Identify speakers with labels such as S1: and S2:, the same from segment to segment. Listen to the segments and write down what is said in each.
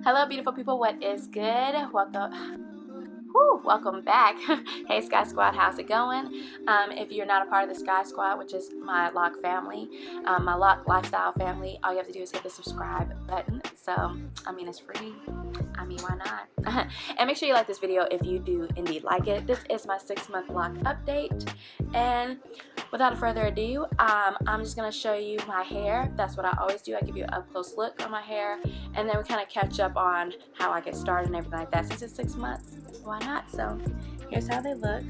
S1: Hello, beautiful people. What is good? Welcome back. Hey, Sky Squad, how's it going? If you're not a part of the Sky Squad, which is my LOC family, my LOC lifestyle family, all you have to do is hit the subscribe button. So, it's free. Why not? And make sure you like this video if you do indeed like it. This is my 6-month LOC update. And without further ado, I'm just going to show you my hair. That's what I always do. I give you an up-close look on my hair. And then we kind of catch up on how I get started and everything like that. Since it's 6 months, why not? So here's how they look.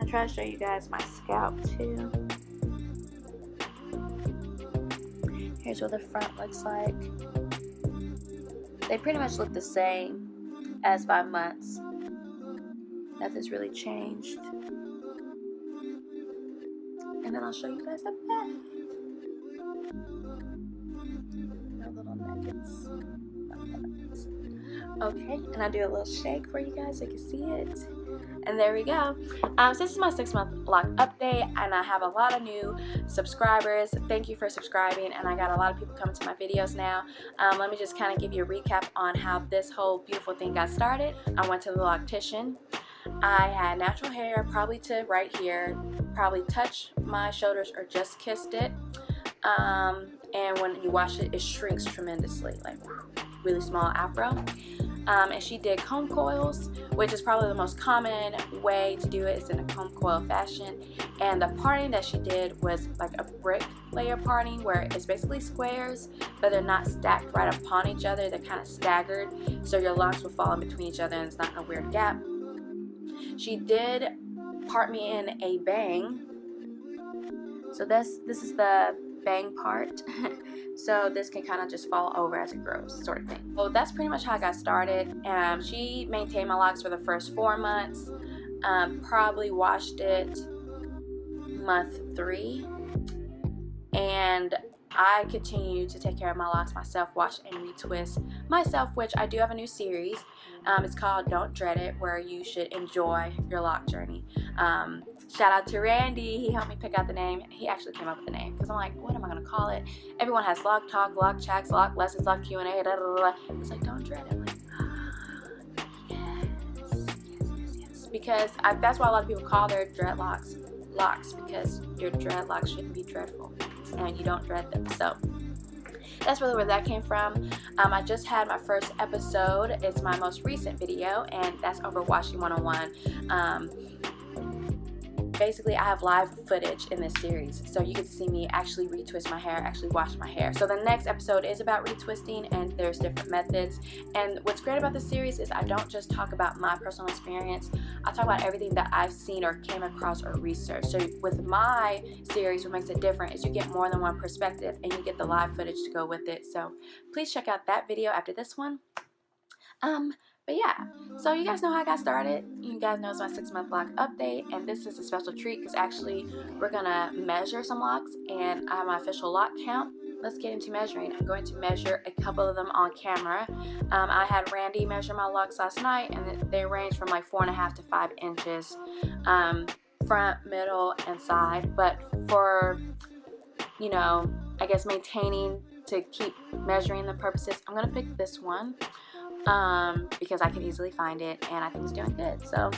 S1: I try to show you guys my scalp too. Here's what the front looks like. They pretty much look the same as 5 months. Nothing's really changed. And then I'll show you guys the back. No little nuggets. Okay, and I'll do a little shake for you guys so you can see it. And there we go. So this is my 6-month LOC update, and I have a lot of new subscribers. Thank you for subscribing, and I got a lot of people coming to my videos now. Let me just kind of give you a recap on how this whole beautiful thing got started. I went to the loctician. I had natural hair, probably to right here, probably touched my shoulders or just kissed it. And when you wash it, it shrinks tremendously, like really small afro. And she did comb coils, which is probably the most common way to do it, is in a comb coil fashion. And the parting that she did was like a brick layer parting, where it's basically squares, but they're not stacked right upon each other. They're kind of staggered, so your locks will fall in between each other and it's not a weird gap. She did part me in a bang. So this is the bang part. So this can kind of just fall over as it grows, sort of thing. So that's pretty much how I got started. She maintained my locks for the first 4 months. Probably washed it month 3, and I continue to take care of my locks myself, wash and retwist myself, which I do have a new series. It's called Don't Dread It, where you should enjoy your lock journey. Shout out to Randy. He helped me pick out the name. He actually came up with the name, because I'm like, what am I going to call it? Everyone has lock talk, lock chats, lock lessons, lock Q&A, da, da, da, da. It's like, don't dread it. I'm like, yes. Because that's why a lot of people call their dreadlocks locks, because your dreadlocks shouldn't be dreadful and you don't dread them. So that's really where that came from. I just had my first episode. It's my most recent video, and that's over Washing 101. Basically, I have live footage in this series, so you get to see me actually retwist my hair, actually wash my hair. So the next episode is about retwisting, and there's different methods. And what's great about this series is I don't just talk about my personal experience. I talk about everything that I've seen or came across or researched. So with my series, what makes it different is you get more than one perspective, and you get the live footage to go with it. So please check out that video after this one. But yeah, so you guys know how I got started. You guys know it's my 6-month LOC update, and this is a special treat because actually we're gonna measure some locks, and I have my official lock count. Let's get into measuring. I'm going to measure a couple of them on camera. I had Randy measure my locks last night, and they range from like 4.5 to 5 inches, front, middle, and side. But for, I guess maintaining to keep measuring the purposes, I'm gonna pick this one. Because I can easily find it, and I think it's doing good. So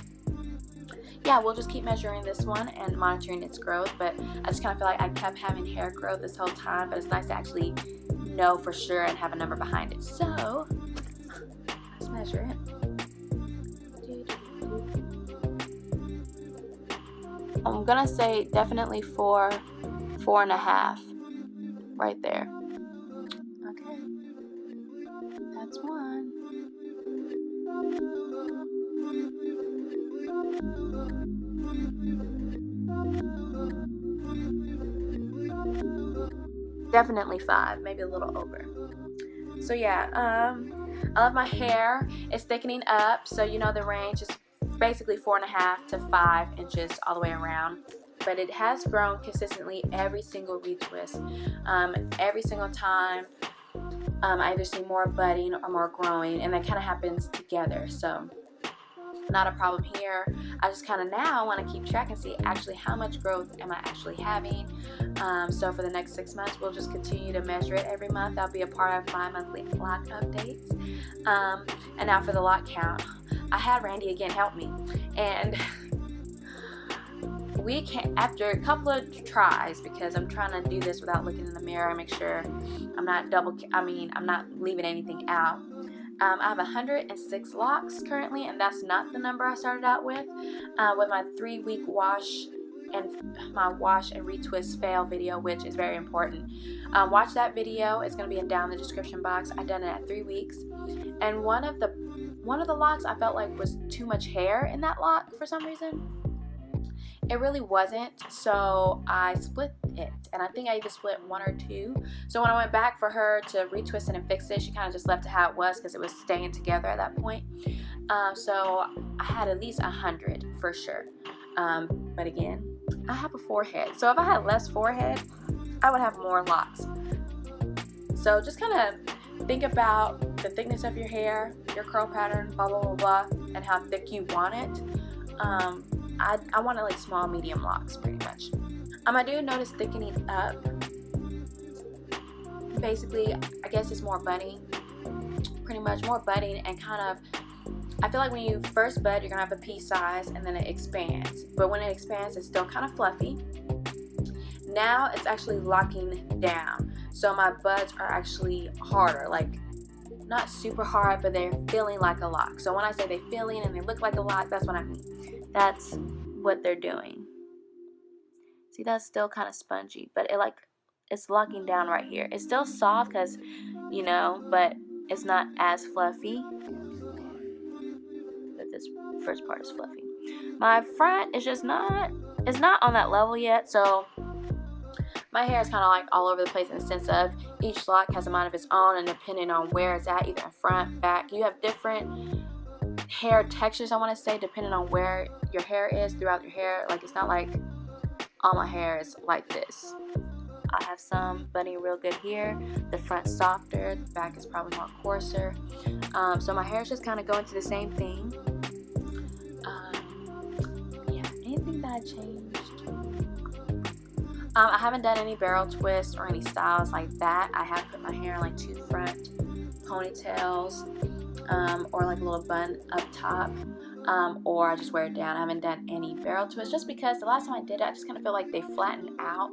S1: yeah, we'll just keep measuring this one and monitoring its growth. But I just kind of feel like I kept having hair growth this whole time, but it's nice to actually know for sure and have a number behind it. So let's measure it. I'm gonna say definitely 4.5 right there. Okay, that's one. Definitely 5, maybe a little over. So yeah, I love my hair. It's thickening up, so the range is basically 4.5 to 5 inches all the way around. But it has grown consistently every single retwist. Every single time I either see more budding or more growing, and that kind of happens together. So not a problem here. I just kind of now want to keep track and see actually how much growth am I actually having. So for the next 6 months, we'll just continue to measure it every month. That'll be a part of my monthly lock updates. And now for the lock count, I had Randy again help me, and we can, after a couple of tries, because I'm trying to do this without looking in the mirror and make sure I'm not I'm not leaving anything out. I have 106 locks currently, and that's not the number I started out with my 3-week wash and my wash and retwist fail video, which is very important. Watch that video. It's going to be down in the description box. I done it at 3 weeks, and one of the locks I felt like was too much hair in that lock for some reason. It really wasn't, so I split it, and I think I either split 1 or 2. So when I went back for her to retwist it and fix it, she kind of just left it how it was because it was staying together at that point. So I had at least 100 for sure. But again, I have a forehead, so if I had less forehead, I would have more locks. So just kind of think about the thickness of your hair, your curl pattern, blah blah blah blah, and how thick you want it. I want it like small, medium locks, pretty much. I do notice thickening up. Basically, I guess it's more budding, pretty much more budding, and kind of, I feel like when you first bud, you're gonna have a pea size, and then it expands. But when it expands, it's still kind of fluffy. Now it's actually locking down, so my buds are actually harder, like not super hard, but they're feeling like a lock. So when I say they're feeling and they look like a lock, that's what I mean. That's what they're doing. See, that's still kind of spongy, but it's locking down right here. It's still soft because, you know, but it's not as fluffy. But this first part is fluffy. My front is just not, it's not on that level yet, so my hair is kind of like all over the place in the sense of each lock has a mind of its own, and depending on where it's at, either in front, back, you have different hair textures, I want to say, depending on where your hair is throughout your hair. Like, it's not like all my hair is like this. I have some budding real good here, the front softer, the back is probably more coarser. So my hair is just kind of going to the same thing. Yeah, anything that I changed? I haven't done any barrel twists or any styles like that. I have put my hair in like 2 front ponytails, or like a little bun up top, or I just wear it down. I haven't done any barrel twists just because the last time I did it, I just kind of feel like they flattened out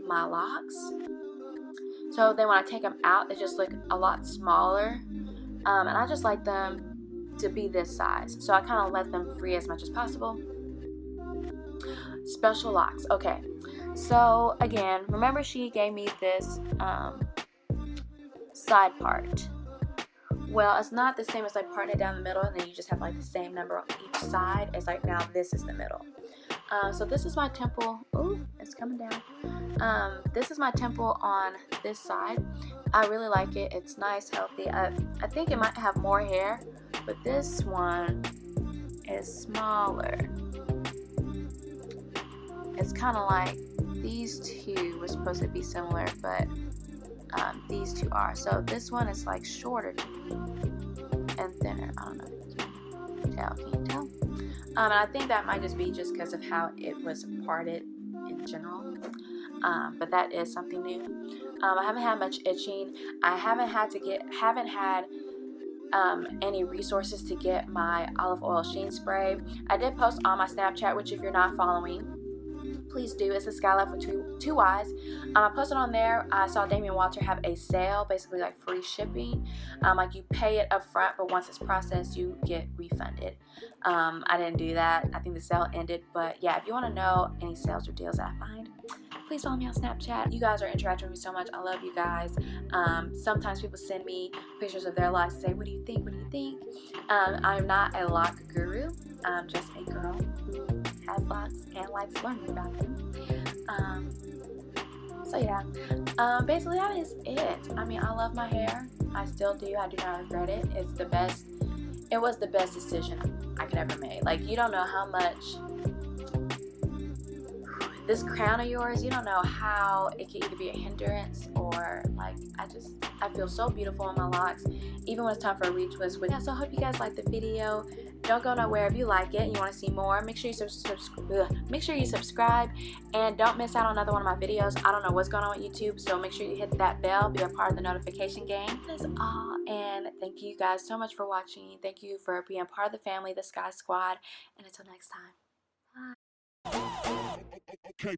S1: my locks. So then when I take them out, they just look a lot smaller, and I just like them to be this size. So I kind of let them free as much as possible. Special locks. Okay, so again, remember she gave me this side part. Well, it's not the same as like parting it down the middle and then you just have like the same number on each side. It's like now this is the middle. So this is my temple. Ooh, it's coming down. This is my temple on this side. I really like it. It's nice, healthy. I think it might have more hair, but this one is smaller. It's kind of like these two were supposed to be similar, but these two are. So this one is like shorter to me and thinner. I don't know if you can tell. Can you tell? And I think that might just be just because of how it was parted in general. But that is something new. I haven't had much itching. I haven't had any resources to get my olive oil sheen spray. I did post on my Snapchat, which if you're not following, please do. It's THESKYYLIFE with two Y's. I posted on there. I saw Damian Walter have a sale, basically like free shipping. Like you pay it up front, but once it's processed, you get refunded. I didn't do that. I think the sale ended. But yeah, if you want to know any sales or deals that I find, please follow me on Snapchat. You guys are interacting with me so much. I love you guys. Sometimes people send me pictures of their locks and say, what do you think? What do you think? I'm not a lock guru. I'm just a girl who has locks and likes learning about them. So yeah, basically that is it. I mean, I love my hair. I still do. I do not regret it. It's the best. It was the best decision I could ever make. Like, you don't know how much this crown of yours, you don't know how it can either be a hindrance or like, I feel so beautiful in my locks, even when it's time for a retwist. Yeah, so I hope you guys like the video. Don't go nowhere. If you like it and you want to see more, make sure you subscribe, and don't miss out on another one of my videos. I don't know what's going on with YouTube, so make sure you hit that bell, be a part of the notification game. That's all, and thank you guys so much for watching. Thank you for being part of the family, the Sky Squad, and until next time, bye.
S2: Okay.